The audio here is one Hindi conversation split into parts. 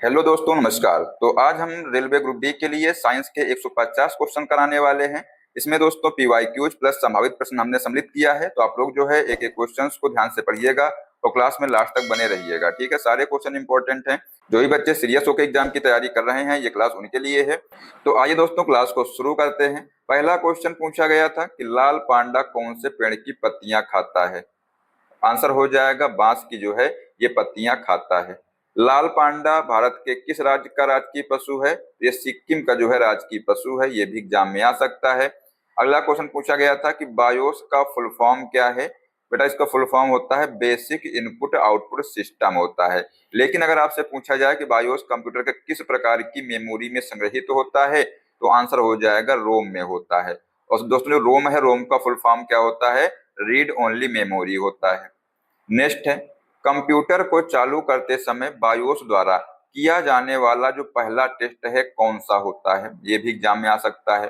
हेलो दोस्तों, नमस्कार। तो आज हम रेलवे ग्रुप डी के लिए साइंस के 150 क्वेश्चन कराने वाले हैं। इसमें दोस्तों पीवाईक्यूज प्लस संभावित प्रश्न हमने सम्मिलित किया है। तो आप लोग जो है एक एक क्वेश्चंस को ध्यान से पढ़िएगा और क्लास में लास्ट तक बने रहिएगा, ठीक है। सारे क्वेश्चन इंपॉर्टेंट हैं। जो भी बच्चे सीरियस होकर एग्जाम की तैयारी कर रहे हैं, ये क्लास उनके लिए है। तो आइए दोस्तों क्लास को शुरू करते हैं। पहला क्वेश्चन पूछा गया था कि लाल पांडा कौन से पेड़ की पत्तियां खाता है। आंसर हो जाएगा बांस की जो है ये पत्तियां खाता है। लाल पांडा भारत के किस राज्य का राजकीय पशु है। ये सिक्किम का जो है राजकीय पशु है। ये भी एग्जाम में आ सकता है। अगला क्वेश्चन पूछा गया था कि बायोस का फुल फॉर्म क्या है। बेटा इसका फुल फॉर्म होता है बेसिक इनपुट आउटपुट सिस्टम होता है। लेकिन अगर आपसे पूछा जाए कि बायोस कंप्यूटर के किस प्रकार की मेमोरी में संग्रहित होता है, तो आंसर हो जाएगा रोम में होता है। और दोस्तों जो रोम है, रोम का फुल फॉर्म क्या होता है, रीड ओनली मेमोरी होता है। नेक्स्ट है, कंप्यूटर को चालू करते समय बायोस द्वारा किया जाने वाला जो पहला टेस्ट है कौन सा होता है। ये भी एग्जाम में आ सकता है।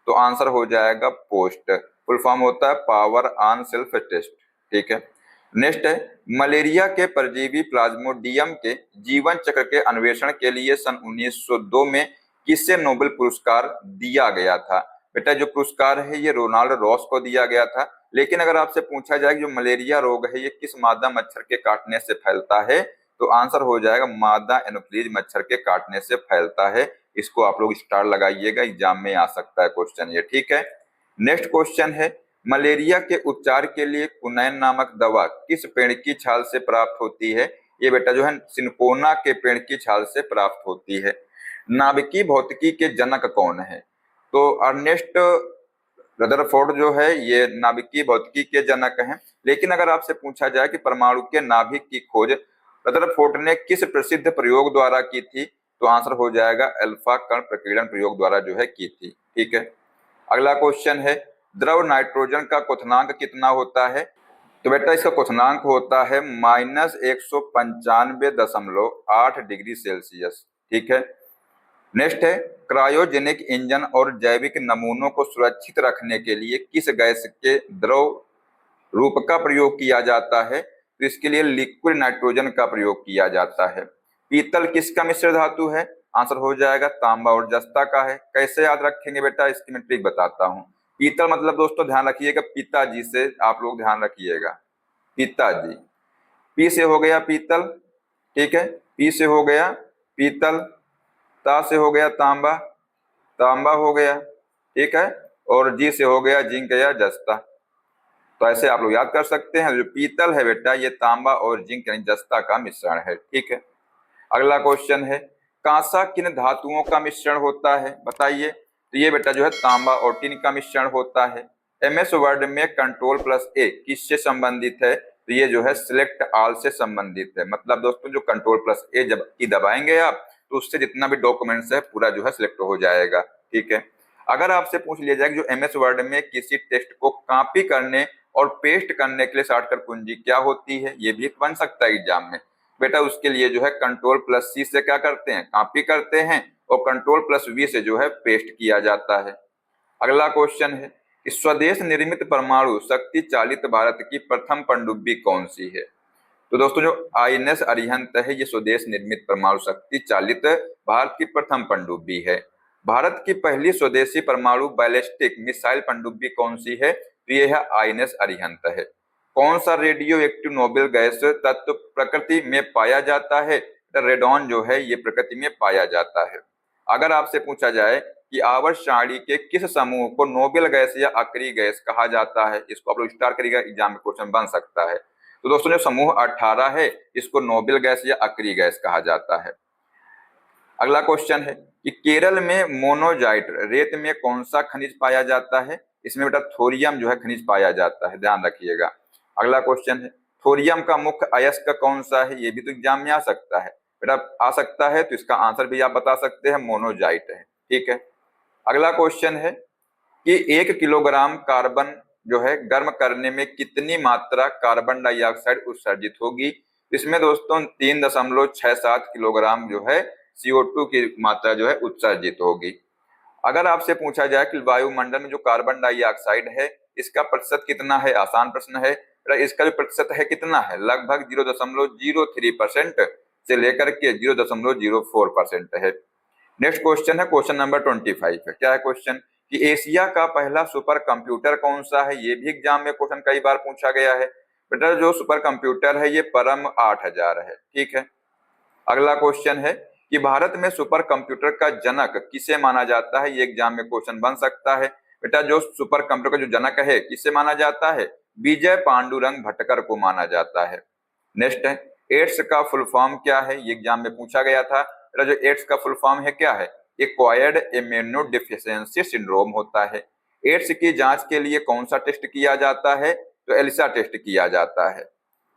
तो आंसर हो जाएगा पोस्ट। फुल फॉर्म होता है पावर ऑन सेल्फ टेस्ट, ठीक है। नेक्स्ट है, मलेरिया के परजीवी प्लाज्मोडियम के जीवन चक्र के अन्वेषण के लिए सन 1902 में किसे नोबेल पुरस्कार दिया गया था। बेटा जो पुरस्कार है ये रोनाल्ड रॉस को दिया गया था। लेकिन अगर आपसे पूछा जाए कि जो मलेरिया रोग है ये किस मादा मच्छर के काटने से फैलता है, तो आंसर हो जाएगा मादा एनोफ्लीज मच्छर के काटने से फैलता है। इसको आप लोग स्टार लगाइएगा, एग्जाम में आ सकता है क्वेश्चन ये, ठीक है। नेक्स्ट क्वेश्चन है, मलेरिया के उपचार के लिए कुनैन नामक दवा किस पेड़ की छाल से प्राप्त होती है। ये बेटा जो है सिनकोना के पेड़ की छाल से प्राप्त होती है। नाभिकीय भौतिकी के जनक कौन है। तो अर्नेस्ट रदरफोर्ड जो है ये नाभिकीय भौतिकी के जनक हैं। लेकिन अगर आपसे पूछा जाए कि परमाणु के नाभिक की खोज रदरफोर्ड ने किस प्रसिद्ध प्रयोग द्वारा की थी, तो आंसर हो जाएगा अल्फा कण प्रकीर्णन प्रयोग द्वारा जो है की थी, ठीक है। अगला क्वेश्चन है, द्रव नाइट्रोजन का क्वथनांक कितना होता है। तो बेटा इसका क्वथनांक होता है -195.8 डिग्री सेल्सियस, ठीक है। नेक्स्ट है, क्रायोजेनिक इंजन और जैविक नमूनों को सुरक्षित रखने के लिए किस गैस के द्रव रूप का प्रयोग किया जाता है। तो इसके लिए लिक्विड नाइट्रोजन का प्रयोग किया जाता है। पीतल किसका मिश्र धातु है। आंसर हो जाएगा तांबा और जस्ता का है। कैसे याद रखेंगे बेटा, इसकी मैं ट्रिक बताता हूँ। पीतल मतलब दोस्तों ध्यान रखिएगा पिताजी से आप लोग ध्यान रखिएगा, पिताजी। पी से हो गया पीतल, ठीक है। पी से हो गया पीतल, ता से हो गया तांबा, तांबा हो गया, ठीक है। और जी से हो गया जिंक या जस्ता। तो ऐसे आप लोग याद कर सकते हैं। जो पीतल है बेटा ये तांबा और जिंक यानी जस्ता का मिश्रण है, ठीक है। अगला क्वेश्चन है, कांसा किन धातुओं का मिश्रण होता है, बताइए। तो ये बेटा जो है तांबा और टिन का मिश्रण होता है। एमएस वर्ड में कंट्रोल प्लस ए किससे संबंधित है। तो ये जो है सिलेक्ट ऑल से संबंधित है। मतलब दोस्तों जो कंट्रोल प्लस ए जब की दबाएंगे आप, तो उससे जितना भी डॉक्यूमेंट्स है पूरा जो है सिलेक्ट हो जाएगा, ठीक है। अगर आपसे पूछ लिया जाए कि जो एमएस वर्ड में किसी टेक्स्ट को कॉपी करने और पेस्ट करने के लिए शॉर्टकट कुंजी क्या होती है, ये भी बन सकता है एग्जाम में। बेटा उसके लिए जो है कंट्रोल प्लस सी से क्या करते हैं, कॉपी करते हैं, और कंट्रोल प्लस वी से जो है पेस्ट किया जाता है। अगला क्वेश्चन है, स्वदेश निर्मित परमाणु शक्ति चालित भारत की प्रथम पनडुब्बी कौन सी है। तो दोस्तों जो आईएनएस अरिहंत है ये स्वदेश निर्मित परमाणु शक्ति चालित भारत की प्रथम पनडुब्बी है। भारत की पहली स्वदेशी परमाणु बैलिस्टिक मिसाइल पनडुब्बी कौन सी है। तो ये है आईएनएस अरिहंत है। कौन सा रेडियो एक्टिव नोबेल गैस तत्व प्रकृति में पाया जाता है। रेडॉन जो है ये प्रकृति में पाया जाता है। अगर आपसे पूछा जाए कि आवर्त सारणी के किस समूह को नोबेल गैस या अक्रिय गैस कहा जाता है, इसको आप लोग स्टार करिएगा, एग्जाम में क्वेश्चन बन सकता है। तो दोस्तों जो समूह 18 है इसको नोबेल गैस या अक्रिय गैस कहा जाता है। अगला क्वेश्चन है कि केरल में मोनोजाइट रेत में कौन सा खनिज पाया जाता है। इसमें बेटा थोरियम जो है खनिज पाया जाता है, ध्यान रखिएगा। अगला क्वेश्चन है, थोरियम का मुख्य अयस्क कौन सा है। ये भी तो एग्जाम में आ सकता है बेटा, आ सकता है। तो इसका आंसर भी आप बता सकते हैं, मोनोजाइट है, ठीक है। अगला क्वेश्चन है कि 1 किलोग्राम कार्बन जो है गर्म करने में कितनी मात्रा कार्बन डाइऑक्साइड उत्सर्जित होगी। इसमें दोस्तों 3.67 किलोग्राम जो है CO2 की मात्रा जो है उत्सर्जित होगी। अगर आपसे पूछा जाए कि वायुमंडल में जो कार्बन डाइऑक्साइड है इसका प्रतिशत कितना है, आसान प्रश्न है। इसका जो प्रतिशत है कितना है, लगभग 0.03%। से लेकर के 0.04% है। नेक्स्ट क्वेश्चन है, क्वेश्चन नंबर 25 है। क्या है क्वेश्चन कि एशिया का पहला सुपर कंप्यूटर कौन सा है। ये भी एग्जाम में क्वेश्चन कई बार पूछा गया है। बेटा जो सुपर कंप्यूटर है ये परम 8000 है। ठीक है। अगला क्वेश्चन है कि भारत में सुपर कंप्यूटर का जनक किसे माना जाता है। ये एग्जाम में क्वेश्चन बन सकता है। बेटा जो सुपर कंप्यूटर का जो जनक है किसे माना जाता है, विजय पांडुरंग भटकर को माना जाता है। नेक्स्ट है, एड्स का फुल फॉर्म क्या है। ये एग्जाम में पूछा गया था। बेटा जो एड्स का फुल फॉर्म है क्या है, एक्वायर्ड इम्यूनोडेफिशिएंसी सिंड्रोम होता है। एड्स की जांच के लिए कौन सा टेस्ट किया जाता है, तो एलिसा टेस्ट किया जाता है।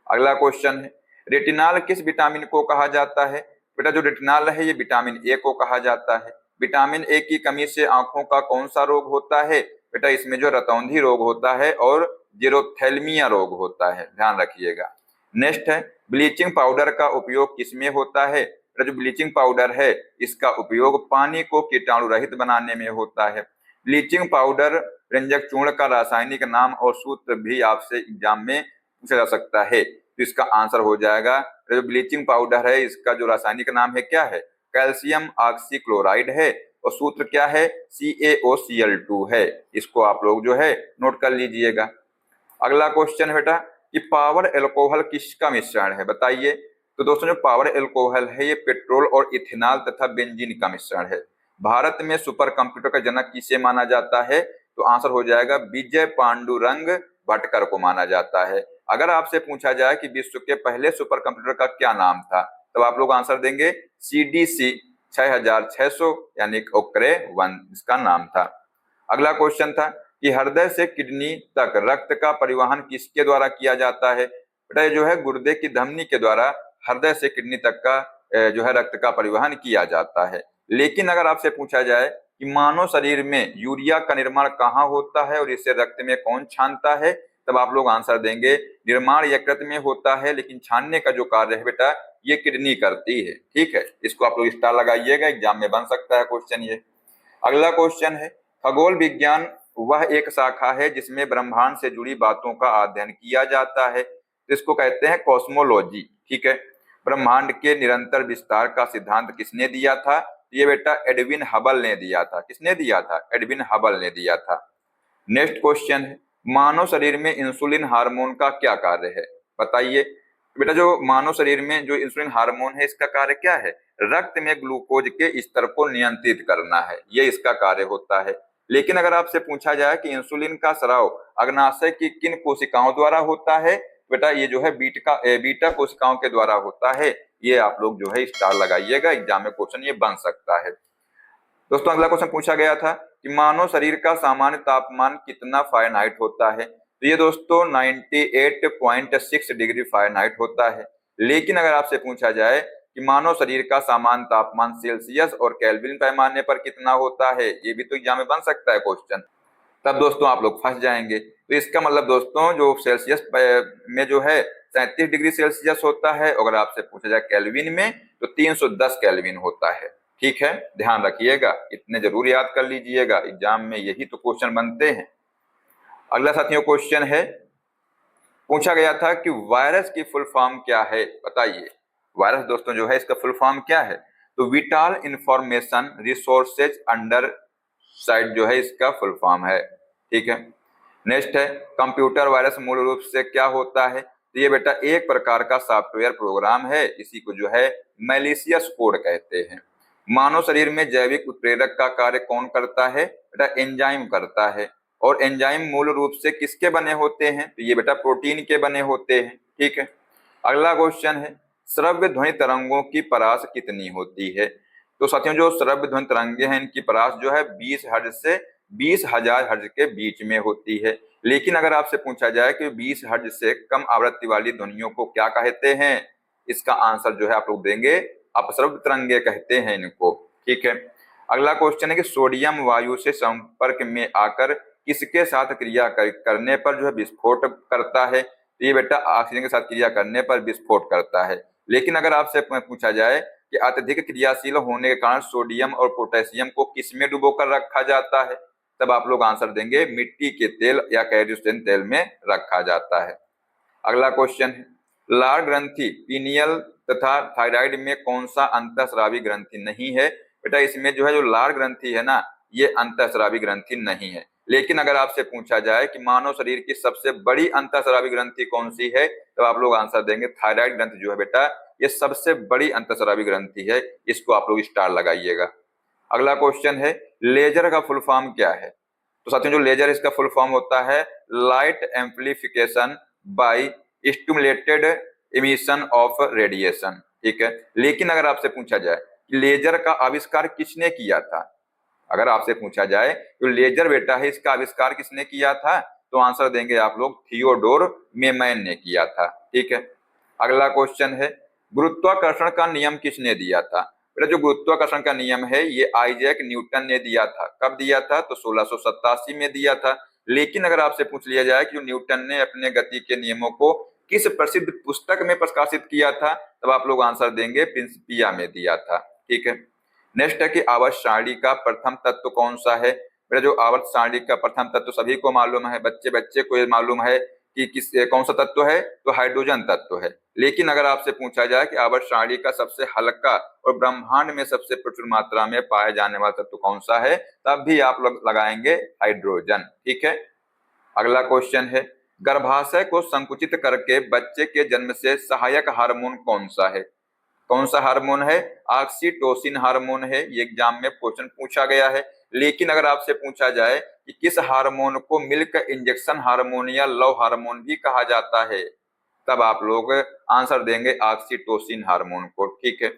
अगला क्वेश्चन है, रेटिनाल किस विटामिन को कहा जाता है। बेटा जो रेटिनाल है ये विटामिन ए को कहा जाता है। विटामिन ए की कमी से आंखों का कौन सा रोग होता है। बेटा इसमें जो रतौंधी रोग होता है और जेरोथेल्मिया रोग होता है, ध्यान रखिएगा। नेक्स्ट है, ब्लीचिंग पाउडर का उपयोग किसमें होता है। बेटा जो ब्लीचिंग पाउडर है इसका उपयोग पानी को कीटाणु रहित बनाने में होता है। ब्लीचिंग पाउडर रंजक चूर्ण का रासायनिक नाम और सूत्र भी आपसे एग्जाम में पूछा जा सकता है। तो इसका आंसर हो जाएगा, जो ब्लीचिंग पाउडर है इसका जो रासायनिक नाम है क्या है, कैल्शियम ऑक्सीक्लोराइड है और सूत्र क्या है, CaOCl2 है। इसको आप लोग जो है नोट कर लीजिएगा। अगला क्वेश्चन बेटा कि पावर एल्कोहल किसका मिश्रण है, बताइए। तो दोस्तों जो पावर एल्कोहल है ये पेट्रोल और इथेनॉल तथा बेंजीन का मिश्रण है। भारत में सुपर कंप्यूटर का जनक किसे माना जाता है, तो आंसर हो जाएगा विजय पांडुरंग भटकर को माना जाता है। अगर आपसे पूछा जाए कि विश्व के पहले सुपर कंप्यूटर का क्या नाम था, तब आप लोग आंसर देंगे CDC 6600 यानी ओक्रे 1 इसका नाम था। अगला क्वेश्चन था कि हृदय से किडनी तक रक्त का परिवहन किसके द्वारा किया जाता है। बेटा ये जो है गुर्दे की धमनी के द्वारा हृदय से किडनी तक का जो है रक्त का परिवहन किया जाता है। लेकिन अगर आपसे पूछा जाए कि मानव शरीर में यूरिया का निर्माण कहाँ होता है और इसे रक्त में कौन छानता है, तब आप लोग आंसर देंगे निर्माण यकृत में होता है, लेकिन छानने का जो कार्य है बेटा ये किडनी करती है। ठीक है, इसको आप लोग स्टार लगाइएगा, एग्जाम में बन सकता है क्वेश्चन ये। अगला क्वेश्चन है, खगोल विज्ञान वह एक शाखा है जिसमें ब्रह्मांड से जुड़ी बातों का अध्ययन किया जाता है, इसको कहते हैं कॉस्मोलॉजी। ठीक है, ब्रह्मांड के निरंतर विस्तार का सिद्धांत किसने दिया था, ये बेटा एडविन हबल ने दिया था। किसने दिया था, एडविन हबल ने दिया था। नेक्स्ट क्वेश्चन है, मानव शरीर में इंसुलिन हार्मोन का क्या कार्य है, बताइए। बेटा जो मानव शरीर में जो इंसुलिन हार्मोन है इसका कार्य क्या है, रक्त में ग्लूकोज के स्तर को नियंत्रित करना है, ये इसका कार्य होता है। लेकिन अगर आपसे पूछा जाए कि इंसुलिन का स्राव अग्नाशय की किन कोशिकाओं द्वारा होता है, बेटा ये जो है बीटा कोशिकाओं के द्वारा होता है। ये आप लोग जो है स्टार लगाइएगा, एग्जाम में क्वेश्चन ये बन सकता है। दोस्तों अगला क्वेश्चन पूछा गया था कि मानव शरीर का सामान्य तापमान कितना फ़ारेनहाइट होता है, तो ये दोस्तों 98.6 डिग्री फ़ारेनहाइट होता है। लेकिन अगर आपसे पूछा जाए कि मानव शरीर का सामान्य तापमान सेल्सियस और केल्विन पैमाने पर कितना होता है, ये भी तो एग्जाम में बन सकता है क्वेश्चन, तब दोस्तों आप लोग फंस जाएंगे। तो इसका मतलब दोस्तों जो सेल्सियस में जो है 37 डिग्री सेल्सियस होता है, अगर आपसे पूछा जाए केल्विन में तो 310 केल्विन होता है। ठीक है, ध्यान रखिएगा, इतने जरूर याद कर लीजिएगा, एग्जाम में यही तो क्वेश्चन बनते हैं। अगला साथियों क्वेश्चन है, पूछा गया था कि वायरस की फुल फॉर्म क्या है, बताइए। वायरस दोस्तों जो है इसका फुल फॉर्म क्या है, तो vital information resources under site जो है इसका फुल फॉर्म है। ठीक है, नेक्स्ट है, कंप्यूटर वायरस मूल रूप से क्या होता है, तो ये बेटा एक प्रकार का सॉफ्टवेयर प्रोग्राम है, इसी को जो है मैलिशियस कोड कहते हैं। मानव शरीर में जैविक उत्प्रेरक का कार्य कौन करता है, बेटा एंजाइम करता है। और एंजाइम मूल रूप से किसके बने होते हैं, तो ये बेटा प्रोटीन के बने होते हैं। ठीक है, अगला क्वेश्चन है, श्रव्य ध्वनि तरंगों की परास कितनी होती है। तो साथियों जो श्रव्य ध्वनि तरंगे हैं इनकी परास जो है 20 हर्ट्ज से 20,000 हर्ट्ज के बीच में होती है। लेकिन अगर आपसे पूछा जाए कि 20 हर्ट्ज से कम आवृत्ति वाली ध्वनियों को क्या कहते हैं, इसका आंसर जो है आप लोग देंगे अपश्रव्य तरंगे कहते हैं इनको। ठीक है, अगला क्वेश्चन है कि सोडियम वायु से संपर्क में आकर किसके साथ क्रिया करने पर जो है विस्फोट करता है, तो ये बेटा ऑक्सीजन के साथ क्रिया करने पर विस्फोट करता है। लेकिन अगर आपसे पूछा जाए कि अत्यधिक क्रियाशील होने के कारण सोडियम और पोटेशियम को किसमें डुबोकर रखा जाता है, तब आप लोग आंसर देंगे मिट्टी के तेल या केरोसिन तेल में रखा जाता है। अगला क्वेश्चन है, लार ग्रंथि पीनियल तथा थायराइड में कौन सा अंतःस्रावी ग्रंथि नहीं है? बेटा इसमें जो है जो लार ग्रंथि है ना, ये अंतःस्रावी ग्रंथि नहीं है। लेकिन अगर आपसे पूछा जाए कि मानव शरीर की सबसे बड़ी अंतःस्रावी ग्रंथि कौन सी है, तो आप लोग आंसर देंगे थायराइड ग्रंथि जो है बेटा, ये सबसे बड़ी अंतःस्रावी ग्रंथि है। इसको आप लोग स्टार लगाइएगा। अगला क्वेश्चन है, लेजर का फुल फॉर्म क्या है? तो साथियों जो लेजर इसका फुल फॉर्म होता है light amplification by stimulated emission of radiation. ठीक है, लेकिन अगर आपसे पूछा जाए कि लेजर का आविष्कार किसने किया था, अगर आपसे पूछा जाए तो लेजर बेटा है इसका आविष्कार किसने किया था, तो आंसर देंगे आप लोग थियोडोर मेमैन ने किया था। ठीक है, अगला क्वेश्चन है, गुरुत्वाकर्षण का नियम किसने दिया था? बेटा जो गुरुत्वाकर्षण का नियम है ये आइजैक न्यूटन ने दिया था। कब दिया था? तो 1687 में दिया था। लेकिन अगर आपसे पूछ लिया जाए कि न्यूटन ने अपने गति के नियमों को किस प्रसिद्ध पुस्तक में प्रकाशित किया था, तब आप लोग आंसर देंगे प्रिंसिपिया में दिया था। ठीक है, नेक्स्ट है कि आवर्त सारणी का प्रथम तत्व कौन सा है? मेरा जो आवर्त सारणी का प्रथम तत्व सभी को मालूम है, बच्चे बच्चे को मालूम है कि कौन सा तत्व है, तो हाइड्रोजन तत्व है। लेकिन अगर आपसे पूछा जाए कि आवर्त सारणी का सबसे हल्का और ब्रह्मांड में सबसे प्रचुर मात्रा में पाया जाने वाला तत्व कौन सा है, तब भी आप लोग लगाएंगे हाइड्रोजन। ठीक है, अगला क्वेश्चन है, गर्भाशय को संकुचित करके बच्चे के जन्म से सहायक हार्मोन कौन सा है? कौन सा हार्मोन है? ऑक्सीटोसिन हार्मोन है। ये एग्जाम में क्वेश्चन पूछा गया है। लेकिन अगर आपसे पूछा जाए कि किस हार्मोन को मिल्क इंजेक्शन हार्मोन या लव हार्मोन भी कहा जाता है, तब आप लोग आंसर देंगे ऑक्सीटोसिन हार्मोन को। ठीक है,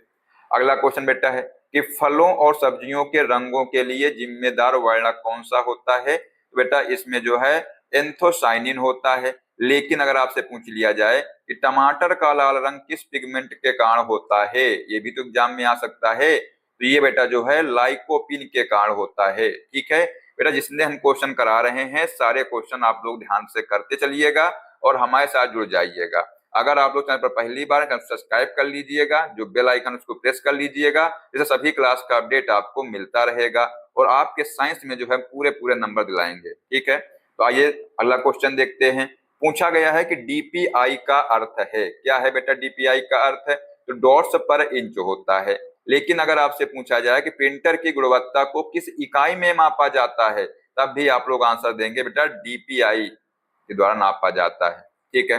अगला क्वेश्चन बेटा है कि फलों और सब्जियों के रंगों के लिए जिम्मेदार वर्णक कौन सा होता है? तो बेटा इसमें जो है एंथोसाइनिन होता है। लेकिन अगर आपसे पूछ लिया जाए कि टमाटर का लाल रंग किस पिगमेंट के कारण होता है, ये भी तो एग्जाम में आ सकता है, तो ये बेटा जो है लाइकोपिन के कारण होता है। ठीक है बेटा, जिसने हम क्वेश्चन करा रहे हैं सारे क्वेश्चन आप लोग ध्यान से करते चलिएगा और हमारे साथ जुड़ जाइएगा। अगर आप लोग चैनल पर पहली बार चैनल सब्सक्राइब कर लीजिएगा, जो बेल आइकन उसको प्रेस कर लीजिएगा, जिससे सभी क्लास का अपडेट आपको मिलता रहेगा और आपके साइंस में जो है पूरे पूरे नंबर दिलाएंगे। ठीक है, तो आइए अगला क्वेश्चन देखते हैं। पूछा गया है कि डीपीआई का अर्थ है क्या? है बेटा डीपीआई का अर्थ है तो डॉट्स पर इंच होता है। लेकिन अगर आपसे पूछा जाए कि प्रिंटर की गुणवत्ता को किस इकाई में मापा जाता है, तब भी आप लोग आंसर देंगे बेटा डीपीआई के द्वारा नापा जाता है। ठीक है,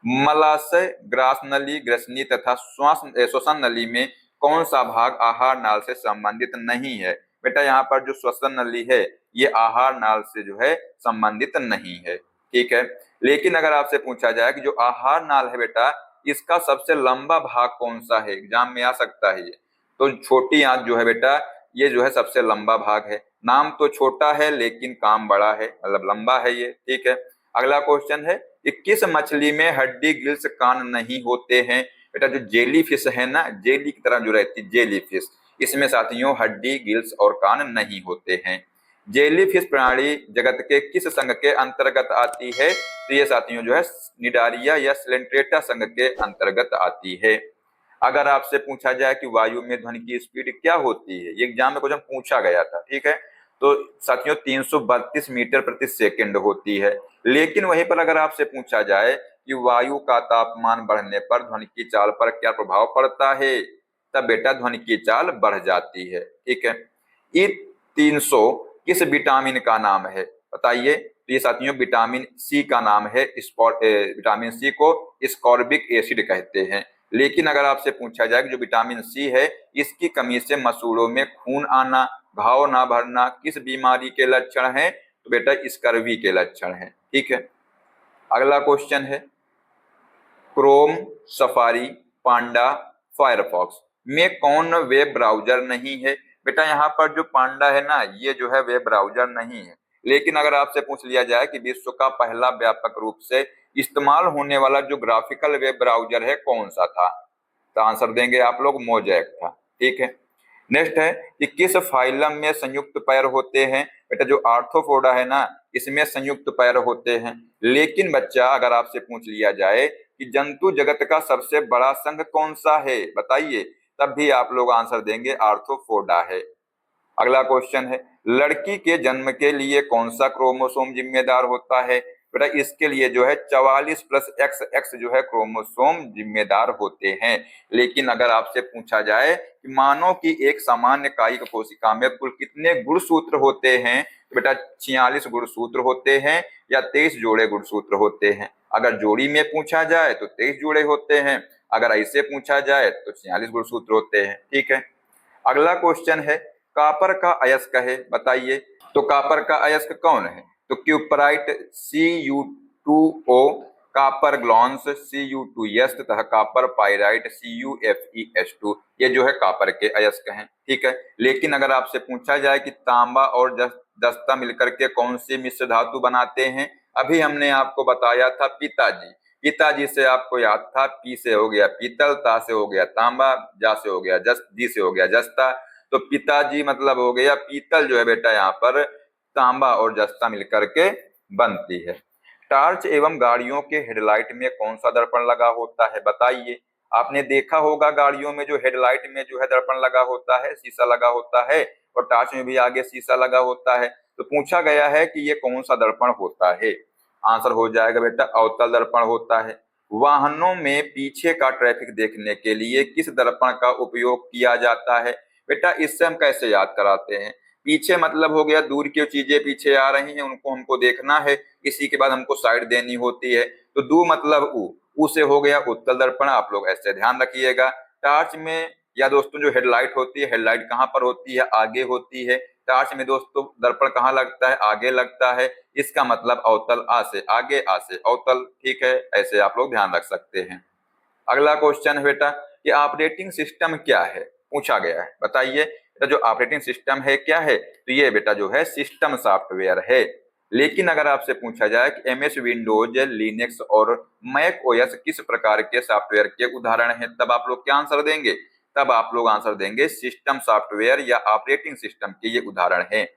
मलाशय, ग्रास नली, ग्रसनी तथा श्वसन नली में कौन सा भाग आहार नाल से संबंधित नहीं है? बेटा यहाँ पर जो श्वसन नली है ये आहार नाल से जो है संबंधित नहीं है। ठीक है, लेकिन अगर आपसे पूछा जाए कि जो आहार नाल है बेटा इसका सबसे लंबा भाग कौन सा है, एग्जाम में आ सकता है ये, तो छोटी आंत जो है बेटा ये जो है सबसे लंबा भाग है। नाम तो छोटा है लेकिन काम बड़ा है, मतलब लंबा है ये। ठीक है, अगला क्वेश्चन है कि किस मछली में हड्डी गिल्स कान नहीं होते हैं? बेटा जो जेली फिश है ना, जेली की तरह जो रहती है जेली फिश, इसमें साथियों हड्डी गिल्स और कान नहीं होते हैं। जेलीफिश प्रणाली जगत के किस संघ के अंतर्गत आती है? तो ये साथियों जो है निडारिया या सिलेंट्रेटा संघ के अंतर्गत आती है। अगर आपसे पूछा जाए कि वायु में ध्वनि की स्पीड क्या होती है, ये एग्जाम में क्वेश्चन पूछा गया था। ठीक है, तो साथियों 332 मीटर प्रति सेकंड होती है। लेकिन वहीं पर अगर आपसे पूछा जाए कि वायु का तापमान बढ़ने पर ध्वनि की चाल पर क्या प्रभाव पड़ता है, तब बेटा ध्वनि की चाल बढ़ जाती है। ठीक है, ई 300 किस विटामिन का नाम है बताइए? तो ये साथियों विटामिन सी का नाम है। विटामिन सी को स्कॉर्बिक एसिड कहते हैं। लेकिन अगर आपसे पूछा जाए कि जो विटामिन सी है इसकी कमी से मसूड़ों में खून आना, घाव ना भरना किस बीमारी के लक्षण है? तो बेटा स्कर्वी के लक्षण है। ठीक है, अगला क्वेश्चन है क्रोम, सफारी, पांडा, फायरफॉक्स में कौन वेब ब्राउजर नहीं है? बेटा यहाँ पर जो पांडा है ना ये जो है वेब ब्राउजर नहीं है। लेकिन अगर आपसे पूछ लिया जाए कि विश्व का पहला व्यापक रूप से इस्तेमाल होने वाला जो ग्राफिकल वेब ब्राउजर है कौन सा था, तो आंसर देंगे आप लोग मोजैक था। ठीक है, नेक्स्ट है कि किस फाइलम में संयुक्त पैर होते हैं? बेटा जो आर्थ्रोपोडा है ना इसमें संयुक्त पैर होते हैं। लेकिन बच्चा अगर आपसे पूछ लिया जाए कि जंतु जगत का सबसे बड़ा संघ कौन सा है बताइए, तब भी आप लोग आंसर देंगे आर्थ्रोपोडा है। अगला क्वेश्चन है लड़की के जन्म के लिए कौन सा क्रोमोसोम जिम्मेदार होता है? बेटा इसके लिए जो है 44 प्लस XX जो है क्रोमोसोम जिम्मेदार होते हैं। लेकिन अगर आपसे पूछा जाए कि मानो कि एक सामान्य कायिक कोशिका में कुल कितने गुणसूत्र होते हैं, तो बेटा 46 गुणसूत्र होते हैं या 23 जोड़े गुणसूत्र होते हैं। अगर जोड़ी में पूछा जाए तो 23 जोड़े होते हैं, अगर ऐसे पूछा जाए तो 46 गुणसूत्र होते हैं। ठीक है, अगला क्वेश्चन है कॉपर का अयस्क है, बताइए। तो कॉपर का अयस्क कौन है? तो क्यूपराइट Cu2O, कॉपर ग्लॉन्स Cu2S तथा कॉपर पाइराइट CuFeS2, ये जो है कॉपर के अयस्क हैं। ठीक है, लेकिन अगर आपसे पूछा जाए कि तांबा और जस्ता मिलकर के कौन सी मिश्र धातु बनाते हैं, अभी हमने आपको बताया था पिताजी। पिताजी से आपको याद था, पी से हो गया पीतल, ता से हो गया तांबा, जा से हो गया जी से हो गया जस्ता। तो पिताजी मतलब हो गया पीतल जो है बेटा यहाँ पर तांबा और जस्ता मिलकर के बनती है। टार्च एवं गाड़ियों के हेडलाइट में कौन सा दर्पण लगा होता है, बताइए। आपने देखा होगा गाड़ियों में जो हेडलाइट में जो है दर्पण लगा होता है, शीशा लगा होता है, और टार्च में भी आगे शीशा लगा होता है। तो पूछा गया है कि ये कौन सा दर्पण होता है। आंसर हो जाएगा बेटा अवतल दर्पण होता है। वाहनों में पीछे का ट्रैफिक देखने के लिए किस दर्पण का उपयोग किया जाता है? बेटा इससे हम कैसे याद कराते हैं, पीछे मतलब हो गया दूर की चीजें पीछे आ रही हैं उनको हमको देखना है, इसी के बाद हमको साइड देनी होती है। तो दू मतलब ऊ से हो गया उत्तल दर्पण, आप लोग ऐसे ध्यान रखिएगा। टार्च में या दोस्तों जो हेडलाइट होती है, हेडलाइट कहाँ पर होती है? आगे होती है। टार्च में दोस्तों दर्पण कहाँ लगता है? आगे लगता है। इसका मतलब अवतल आ से आगे, आ से अवतल। ठीक है, ऐसे आप लोग ध्यान रख सकते हैं। अगला क्वेश्चन है बेटा ये ऑपरेटिंग सिस्टम क्या है, पूछा गया है, बताइए। तो जो ऑपरेटिंग सिस्टम है क्या है? तो ये बेटा जो है सिस्टम सॉफ्टवेयर है। लेकिन अगर आपसे पूछा जाए कि MS विंडोज, लिनक्स और मैक OS किस प्रकार के सॉफ्टवेयर के उदाहरण हैं, तब आप लोग क्या आंसर देंगे? तब आप लोग आंसर देंगे सिस्टम सॉफ्टवेयर या ऑपरेटिंग सिस्टम के ये उदाहरण हैं।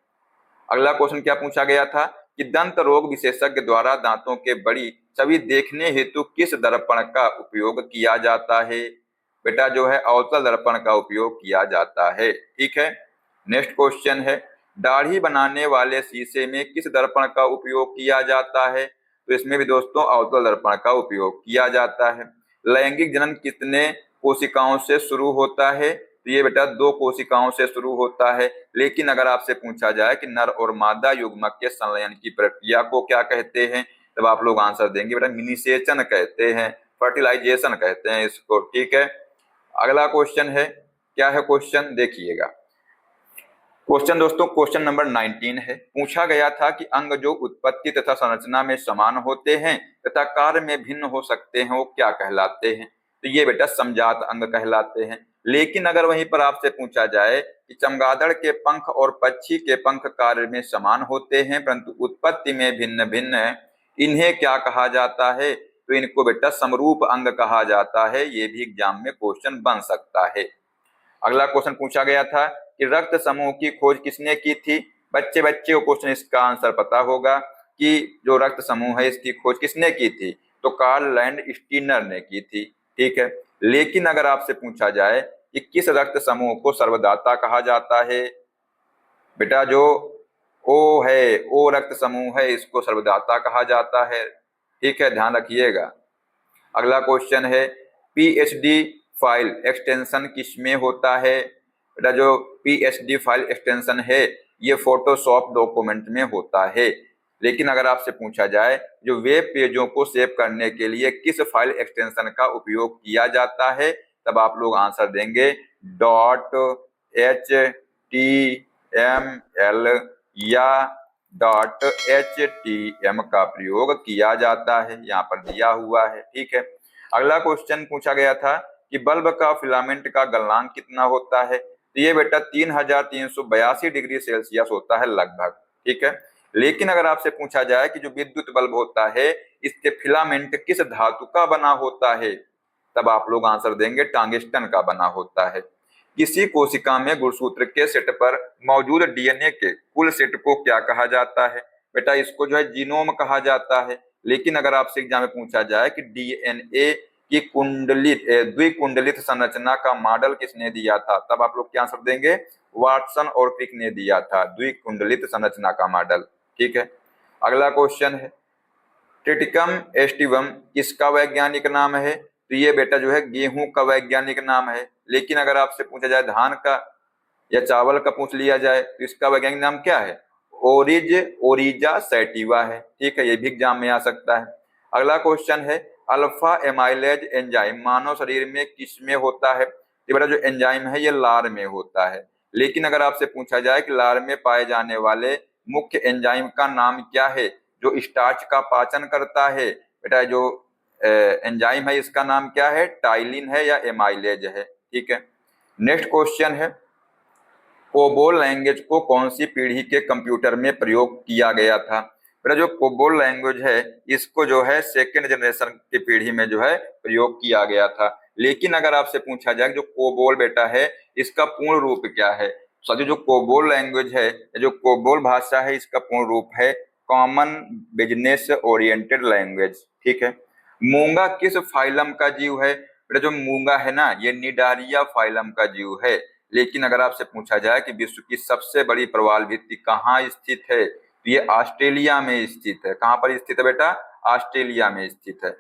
अगला क्वेश्चन क्या पूछा गया था कि दंत रोग विशेषज्ञ द्वारा दांतों के बड़ी छवि देखने हेतु किस दर्पण का उपयोग किया जाता है? बेटा जो है अवतल दर्पण का उपयोग किया जाता है। ठीक है, नेक्स्ट क्वेश्चन है दाढ़ी बनाने वाले शीशे में किस दर्पण का उपयोग किया जाता है? तो इसमें भी दोस्तों अवतल दर्पण का उपयोग किया जाता है। लैंगिक जनन कितने कोशिकाओं से शुरू होता है? तो ये बेटा 2 कोशिकाओं से शुरू होता है। लेकिन अगर आपसे पूछा जाए कि नर और मादा युग्मक के संलयन की प्रक्रिया को क्या कहते हैं, तब आप लोग आंसर देंगे बेटा निषेचन कहते हैं, फर्टिलाइजेशन कहते हैं इसको। ठीक है, अगला क्वेश्चन है, क्या है क्वेश्चन देखिएगा। क्वेश्चन दोस्तों क्वेश्चन नंबर 19 है। पूछा गया था कि अंग जो उत्पत्ति तथा संरचना में समान होते हैं तथा कार्य में भिन्न हो सकते हैं वो क्या कहलाते हैं? तो ये बेटा समजात अंग कहलाते हैं। लेकिन अगर वहीं पर आपसे पूछा जाए कि चमगादड़ के पंख और पक्षी के पंख कार्य में समान होते हैं परंतु उत्पत्ति में भिन्न भिन्न है, इन्हें क्या कहा जाता है? तो इनको बेटा समरूप अंग कहा जाता है। ये भी एग्जाम में क्वेश्चन बन सकता है। अगला क्वेश्चन पूछा गया था कि रक्त समूह की खोज किसने की थी? बच्चे को क्वेश्चन इसका आंसर पता होगा कि जो रक्त समूह है इसकी खोज किसने की थी? तो कार्ल लैंडस्टीनर ने की थी। ठीक है, लेकिन अगर आपसे पूछा जाए कि किस रक्त समूह को सर्वदाता कहा जाता है? बेटा जो ओ है, ओ रक्त समूह है, इसको सर्वदाता कहा जाता है। ठीक है, ध्यान रखिएगा। अगला क्वेश्चन है PhD फाइल एक्सटेंशन किसमें होता है? बेटा जो PhD फाइल एक्सटेंशन है ये फोटोशॉप डॉक्यूमेंट में होता है। लेकिन अगर आपसे पूछा जाए जो वेब पेजों को सेव करने के लिए किस फाइल एक्सटेंशन का उपयोग किया जाता है, तब आप लोग आंसर देंगे .html या .htm का प्रयोग किया जाता है, यहाँ पर दिया हुआ है। ठीक है, अगला क्वेश्चन पूछा गया था कि बल्ब का फिलामेंट का गलनांक कितना होता है? तो ये बेटा 3382 डिग्री सेल्सियस होता है लगभग। ठीक है, लेकिन अगर आपसे पूछा जाए कि जो विद्युत बल्ब होता है इसके फिलामेंट किस धातु का बना होता है, तब आप लोग आंसर देंगे टंगस्टन का बना होता है। किसी कोशिका में गुणसूत्र के सेट पर मौजूद DNA के कुल सेट को क्या कहा जाता है? बेटा इसको जो है जीनोम कहा जाता है। लेकिन अगर आपसे एग्जाम में पूछा जाए कि DNA की द्विकुंडलित संरचना का मॉडल किसने दिया था, तब आप लोग क्या आंसर देंगे? वाटसन और क्रिक ने दिया था द्विकुंडलित संरचना का मॉडल। ठीक है, अगला क्वेश्चन है ट्रिटिकम एस्टिवम किसका वैज्ञानिक नाम है? तो ये बेटा जो है गेहूं का वैज्ञानिक नाम है। लेकिन अगर आपसे पूछा जाए धान का या चावल का पूछ लिया जाए तो इसका वैज्ञानिक नाम क्या है? ओरिजा सैटिवा है। ठीक है, ये भी एग्जाम में आ सकता है। अगला क्वेश्चन है अल्फा एमाइलेज एंजाइम मानव शरीर में किस में होता है? ये बेटा जो एंजाइम है ये लार में होता है। लेकिन अगर आपसे पूछा जाए कि लार में पाए जाने वाले मुख्य एंजाइम का नाम क्या है जो स्टार्च का पाचन करता है, बेटा जो एंजाइम है इसका नाम क्या है? टाइलिन है या एमाइलेज है। ठीक है, नेक्स्ट क्वेश्चन है कोबोल लैंग्वेज को कौन सी पीढ़ी के कंप्यूटर में प्रयोग किया गया था? बेटा जो कोबोल लैंग्वेज है इसको जो है सेकेंड जनरेशन की पीढ़ी में जो है प्रयोग किया गया था। लेकिन अगर आपसे पूछा जाए जो कोबोल बेटा है इसका पूर्ण रूप क्या है? साथियों जो कोबोल लैंग्वेज है, जो कोबोल भाषा है इसका पूर्ण रूप है कॉमन बिजनेस ओरिएंटेड लैंग्वेज। ठीक है, मूंगा किस फाइलम का जीव है? बेटा जो मूंगा है ना ये निडारिया फाइलम का जीव है। लेकिन अगर आपसे पूछा जाए कि विश्व की सबसे बड़ी प्रवाल भित्ति कहाँ स्थित है तो ये ऑस्ट्रेलिया में स्थित है। कहाँ पर स्थित है बेटा? ऑस्ट्रेलिया में स्थित है।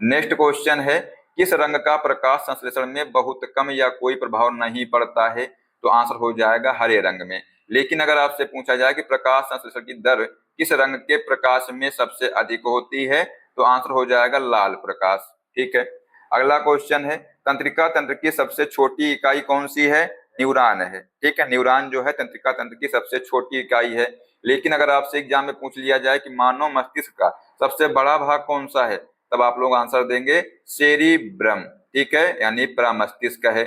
नेक्स्ट क्वेश्चन है किस रंग का प्रकाश संश्लेषण में बहुत कम या कोई प्रभाव नहीं पड़ता है? तो आंसर हो जाएगा हरे रंग में। लेकिन अगर आपसे पूछा जाए कि प्रकाश संश्लेषण की दर किस रंग के प्रकाश में सबसे अधिक होती है तो आंसर हो जाएगा लाल प्रकाश। ठीक है, अगला क्वेश्चन है तंत्रिका तंत्र की सबसे छोटी इकाई कौन सी है? न्यूरॉन है। ठीक है, न्यूरॉन जो है तंत्रिका तंत्र की सबसे छोटी इकाई है। लेकिन अगर आपसे एग्जाम में पूछ लिया जाए कि मानव मस्तिष्क का सबसे बड़ा भाग कौन सा है तब आप लोग आंसर देंगे सेरिब्रम। ठीक है, यानी प्रमस्तिष्क है।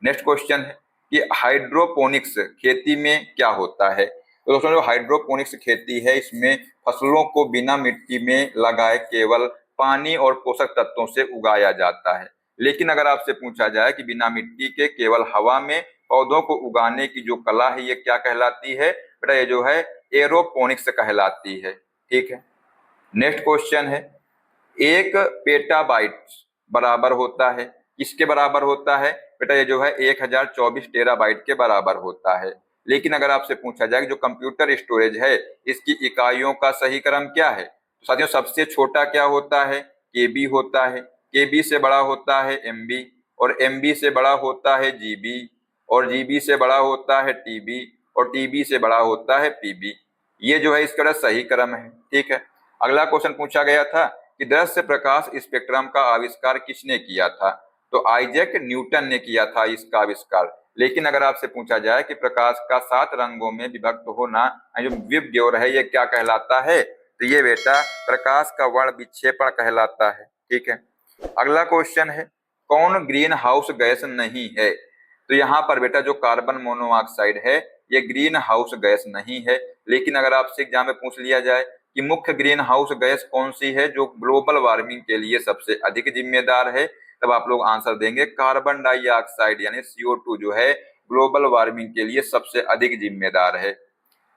नेक्स्ट क्वेश्चन है कि हाइड्रोपोनिक्स खेती में क्या होता है? तो दोस्तों जो हाइड्रोपोनिक्स खेती है इसमें फसलों को बिना मिट्टी में लगाए केवल पानी और पोषक तत्वों से उगाया जाता है। लेकिन अगर आपसे पूछा जाए कि बिना मिट्टी के केवल हवा में पौधों को उगाने की जो कला है ये क्या कहलाती है? बेटा ये जो है एरोपोनिक्स कहलाती है। ठीक है, नेक्स्ट क्वेश्चन है एक पेटाबाइट बराबर होता है किसके बराबर होता है? बेटा ये जो है 1024 टेराबाइट के बराबर होता है। लेकिन अगर आपसे पूछा जाए कि जो कंप्यूटर स्टोरेज है इसकी इकाइयों का सही क्रम क्या है तो साथियों सबसे छोटा क्या होता है? केबी होता है। केबी से बड़ा होता है एमबी और एमबी से बड़ा होता है जीबी और जीबी से बड़ा होता है टीबी और टीबी से बड़ा होता है पीबी। ये जो है इसका सही क्रम है। ठीक है, अगला क्वेश्चन पूछा गया था कि दृश्य प्रकाश स्पेक्ट्रम का आविष्कार किसने किया था? तो आइजैक न्यूटन ने किया था इसका आविष्कार। लेकिन अगर आपसे पूछा जाए कि प्रकाश का 7 रंगों में विभक्त होना जो विबग्योर है ये क्या कहलाता है? तो ये बेटा प्रकाश का वर्ण विक्षेपण कहलाता है। ठीक है, अगला क्वेश्चन है कौन ग्रीन हाउस गैस नहीं है? तो यहाँ पर बेटा जो कार्बन मोनोऑक्साइड है ये ग्रीन हाउस गैस नहीं है। लेकिन अगर आपसे एग्जाम में पूछ लिया जाए कि मुख्य ग्रीन हाउस गैस कौन सी है जो ग्लोबल वार्मिंग के लिए सबसे अधिक जिम्मेदार है तब आप लोग आंसर देंगे कार्बन डाइऑक्साइड यानी CO2 जो है ग्लोबल वार्मिंग के लिए सबसे अधिक जिम्मेदार है।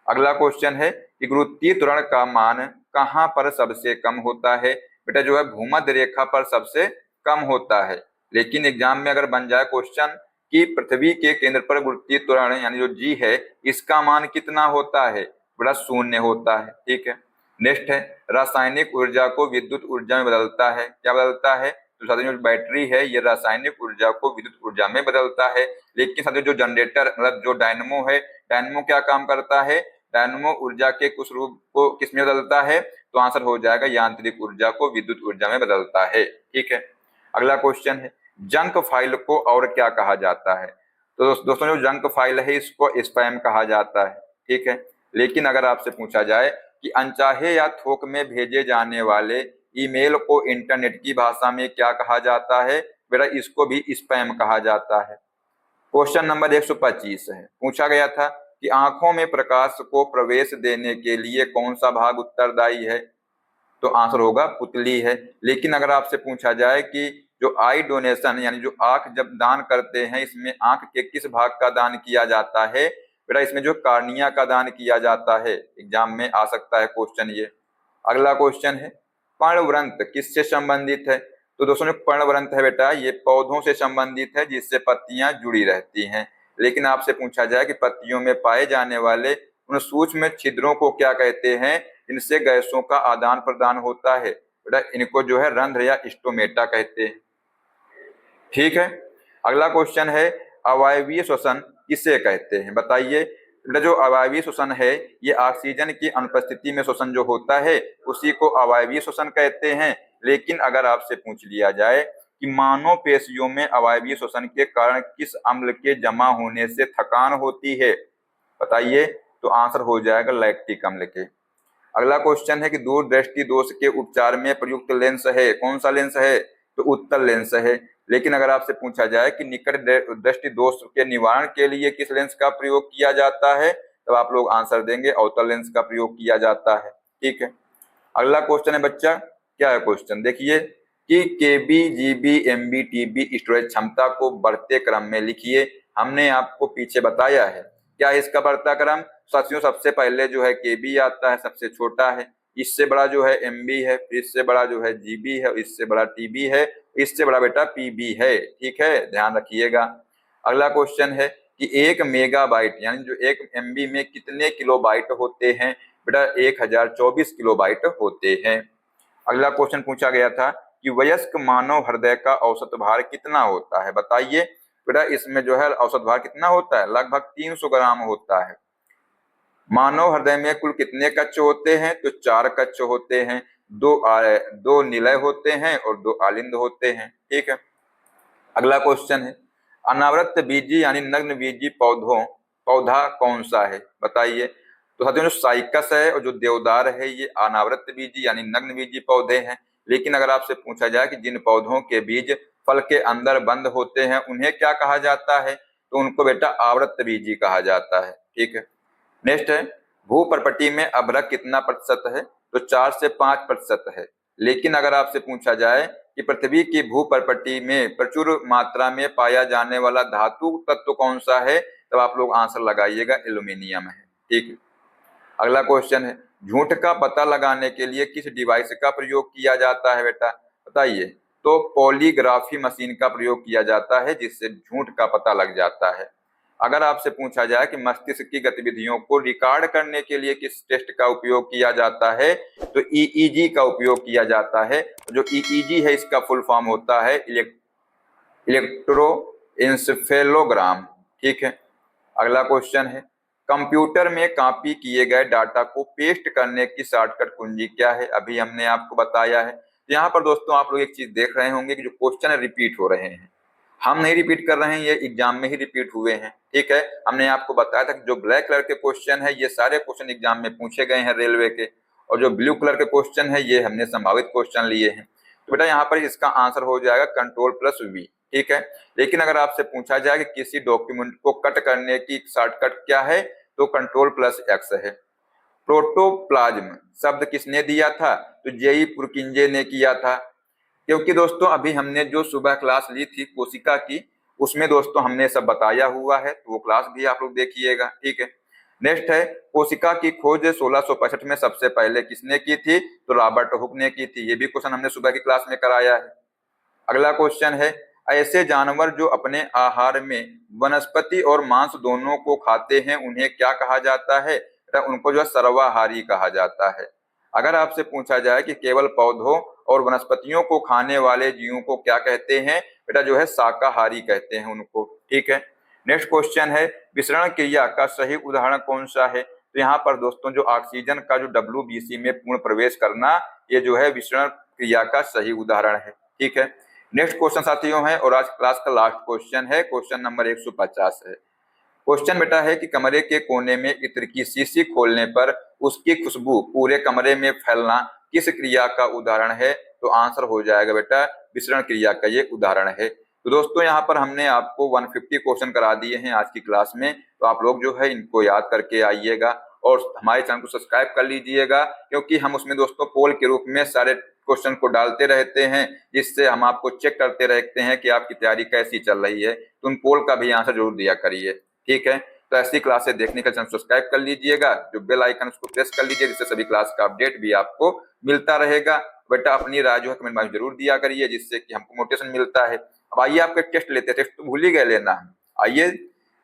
अगला क्वेश्चन है कि गुरुत्वीय त्वरण का मान कहाँ पर सबसे कम होता है? बेटा जो है भूमध्य रेखा पर सबसे कम होता है। लेकिन एग्जाम में अगर बन जाए क्वेश्चन कि पृथ्वी के केंद्र पर गुरुत्वीय त्वरण यानी जो जी है इसका मान कितना होता है? बड़ा 0 होता है। ठीक है, नेक्स्ट है रासायनिक ऊर्जा को विद्युत ऊर्जा में बदलता है। क्या बदलता है? तो साथियों जो बैटरी है ये रासायनिक ऊर्जा को विद्युत ऊर्जा में बदलता है। लेकिन साथियों जो जनरेटर मतलब जो डायनमो है, डायनमो क्या काम करता है? डायनमो ऊर्जा के कुछ रूप को किस में बदलता है? तो आंसर हो जाएगा यांत्रिक ऊर्जा को विद्युत ऊर्जा में बदलता है। ठीक है, अगला क्वेश्चन है जंक फाइल को और क्या कहा जाता है? तो दोस्तों जो जंक फाइल है इसको स्पैम कहा जाता है। ठीक है, लेकिन अगर आपसे पूछा जाए कि अनचाहे या थोक में भेजे जाने वाले ईमेल को इंटरनेट की भाषा में क्या कहा जाता है? बेटा इसको भी स्पैम कहा जाता है। क्वेश्चन नंबर 125 है, पूछा गया था कि आंखों में प्रकाश को प्रवेश देने के लिए कौन सा भाग उत्तरदायी है? तो आंसर होगा पुतली है। लेकिन अगर आपसे पूछा जाए कि जो आई डोनेशन यानी जो आंख जब दान करते हैं इसमें आंख के किस भाग का दान किया जाता है? बेटा इसमें जो कार्निया का दान किया जाता है। एग्जाम में आ सकता है क्वेश्चन ये। अगला क्वेश्चन है पर्णवृंत किससे संबंधित है? तो दोस्तों जो पर्णवृंत है बेटा ये पौधों से संबंधित है जिससे पत्तियां जुड़ी रहती हैं। लेकिन आपसे पूछा जाए कि पत्तियों में पाए जाने वाले उन सूक्ष्म छिद्रों को क्या कहते हैं इनसे गैसों का आदान प्रदान होता है? बेटा इनको जो है रंध्र या स्टोमेटा कहते हैं। ठीक है, अगला क्वेश्चन है अवायवीय श्वसन किसे कहते हैं, बताइए। बेटा जो अवायवीय श्वसन है ये ऑक्सीजन की अनुपस्थिति में श्वसन जो होता है उसी को अवायवीय श्वसन कहते हैं। लेकिन अगर आपसे पूछ लिया जाए कि मानव पेशियों में अवायवीय श्वसन के कारण किस अम्ल के जमा होने से थकान होती है, बताइए, तो आंसर हो जाएगा लैक्टिक अम्ल के। अगला क्वेश्चन है कि दूरदृष्टि दोष के उपचार में प्रयुक्त लेंस है, कौन सा लेंस है, तो उत्तल लेंस है। लेकिन अगर आपसे पूछा जाए कि निकट दृष्टि दोष के निवारण के लिए किस लेंस का प्रयोग किया जाता है, तब आप लोग आंसर देंगे अवतल लेंस का प्रयोग किया जाता है। ठीक है, अगला क्वेश्चन है बच्चा, क्या है क्वेश्चन, देखिए कि केबी जीबी एमबी टीबी स्टोरेज क्षमता को बढ़ते क्रम में लिखिए। हमने आपको पीछे बताया है क्या है इसका बढ़ता क्रम। साथियों सबसे पहले जो है केबी आता है, सबसे छोटा है, इससे बड़ा जो है एमबी है, फिर इससे बड़ा जो है जीबी है, इससे बड़ा टीबी है, इससे बड़ा बेटा पीबी है। ठीक है, ध्यान रखिएगा। अगला क्वेश्चन है कि 1 मेगाबाइट यानी जो 1 एमबी में कितने किलोबाइट होते हैं, बेटा 1024 किलोबाइट होते हैं। अगला क्वेश्चन पूछा गया था कि वयस्क मानव हृदय का औसत भार कितना होता है, बताइए। बेटा इसमें जो है औसत भार कितना होता है, लगभग 300 ग्राम होता है। मानव हृदय में कुल कितने कच्च होते हैं, तो 4 कच्च होते हैं, दो निलय होते हैं और 2 आलिंद होते हैं। ठीक है, अगला क्वेश्चन है अनावृत बीजी यानी नग्न बीजी पौधा कौन सा है, बताइए। तो साथियों जो साइकस है और जो देवदार है ये अनावृत बीजी यानी नग्न बीजी पौधे हैं। लेकिन अगर आपसे पूछा जाए कि जिन पौधों के बीज फल के अंदर बंद होते हैं उन्हें क्या कहा जाता है, तो उनको बेटा आवृत बीजी कहा जाता है। ठीक है, नेक्स्ट है भूपर्पटी में अभ्रक कितना प्रतिशत है, तो 4 से 5% है। लेकिन अगर आपसे पूछा जाए कि पृथ्वी की भूपर्पटी में प्रचुर मात्रा में पाया जाने वाला धातु तत्व कौन सा है, तब आप लोग आंसर लगाइएगा एल्यूमिनियम है। ठीक है, अगला क्वेश्चन है झूठ का पता लगाने के लिए किस डिवाइस का प्रयोग किया जाता है, बेटा बताइए। तो पॉलीग्राफी मशीन का प्रयोग किया जाता है जिससे झूठ का पता लग जाता है। अगर आपसे पूछा जाए कि मस्तिष्क की गतिविधियों को रिकॉर्ड करने के लिए किस टेस्ट का उपयोग किया जाता है, तो ईईजी का उपयोग किया जाता है। जो ईईजी है इसका फुल फॉर्म होता है इलेक्ट्रोएन्सेफेलोग्राम। ठीक है, अगला क्वेश्चन है कंप्यूटर में कॉपी किए गए डाटा को पेस्ट करने की शॉर्टकट कुंजी क्या है, अभी हमने आपको बताया है। तो यहाँ पर दोस्तों आप लोग एक चीज देख रहे होंगे कि जो क्वेश्चन रिपीट हो रहे हैं, हम नहीं रिपीट कर रहे हैं, ये एग्जाम में ही रिपीट हुए हैं। ठीक है, हमने आपको बताया था कि जो ब्लैक कलर के क्वेश्चन है ये सारे क्वेश्चन एग्जाम में पूछे गए हैं रेलवे के, और जो ब्लू कलर के क्वेश्चन है ये हमने संभावित क्वेश्चन लिए हैं। तो बेटा यहाँ पर इसका आंसर हो जाएगा Ctrl+V। ठीक है, लेकिन अगर आपसे पूछा जाए कि किसी डॉक्यूमेंट को कट करने की शॉर्टकट क्या है, तो Ctrl+X है। प्रोटोप्लाज्म शब्द किसने दिया था, तो जेई पुरकिंजे ने किया था। क्योंकि दोस्तों अभी हमने जो सुबह क्लास ली थी कोशिका की, उसमें दोस्तों हमने सब बताया हुआ है, तो वो क्लास भी आप लोग देखिएगा। ठीक है, नेक्स्ट है कोशिका की खोज 1665 में सबसे पहले किसने की थी, तो रॉबर्ट हुक ने की थी। ये भी क्वेश्चन हमने सुबह की क्लास में कराया है। अगला क्वेश्चन है ऐसे जानवर जो अपने आहार में वनस्पति और मांस दोनों को खाते हैं उन्हें क्या कहा जाता है, उनको जो सर्वाहारी कहा जाता है। अगर आपसे पूछा जाए कि केवल पौधों और वनस्पतियों को खाने वाले जीवों को क्या कहते हैं, बेटा जो है शाकाहारी कहते हैं उनको। ठीक है, नेक्स्ट क्वेश्चन है विसरण क्रिया का सही उदाहरण कौन सा है। तो यहाँ पर दोस्तों जो ऑक्सीजन का जो WBC में पूर्ण प्रवेश करना, ये जो है विसरण क्रिया का सही उदाहरण है। ठीक है, नेक्स्ट क्वेश्चन साथियों है और आज क्लास का लास्ट क्वेश्चन है, क्वेश्चन नंबर 150 है। क्वेश्चन बेटा है कि कमरे के कोने में इत्र की शीशी खोलने पर उसकी खुशबू पूरे कमरे में फैलना किस क्रिया का उदाहरण है, तो आंसर हो जाएगा बेटा विसरण क्रिया का ये उदाहरण है। तो दोस्तों यहाँ पर हमने आपको 150 क्वेश्चन करा दिए हैं आज की क्लास में, तो आप लोग जो है इनको याद करके आइएगा और हमारे चैनल को सब्सक्राइब कर लीजिएगा, क्योंकि हम उसमें दोस्तों पोल के रूप में सारे क्वेश्चन को डालते रहते हैं, जिससे हम आपको चेक करते रहते हैं कि आपकी तैयारी कैसी चल रही है। तो उन पोल का भी आंसर जरूर दिया करिए। ठीक है, तो ऐसी क्लासेस देखने का चैनल सब्सक्राइब कर लीजिएगा, जो बेल आइकन उसको प्रेस कर लीजिए, जिससे सभी क्लास का अपडेट भी आपको मिलता रहेगा। बेटा अपनी राय जो है कमेंट में जरूर दिया करिए, जिससे कि हमको मोटिवेशन मिलता है। अब आइए आपके टेस्ट लेते हैं, टेस्ट तो भूल ही गए लेना। आइए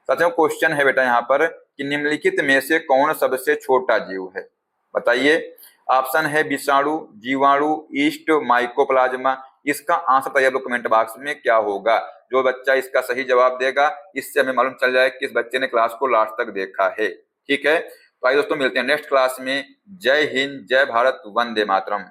साथियों क्वेश्चन है बेटा यहाँ पर कि निम्नलिखित में से कौन सबसे छोटा जीव है, बताइए। ऑप्शन है विषाणु, जीवाणु, ईस्ट, माइकोप्लाज्मा। इसका आंसर तैयार लो कमेंट बॉक्स में क्या होगा। जो बच्चा इसका सही जवाब देगा, इससे हमें मालूम चल जाए कि इस बच्चे ने क्लास को लास्ट तक देखा है। ठीक है, तो आइए दोस्तों मिलते हैं नेक्स्ट क्लास में। जय हिंद, जय भारत, वंदे मातरम।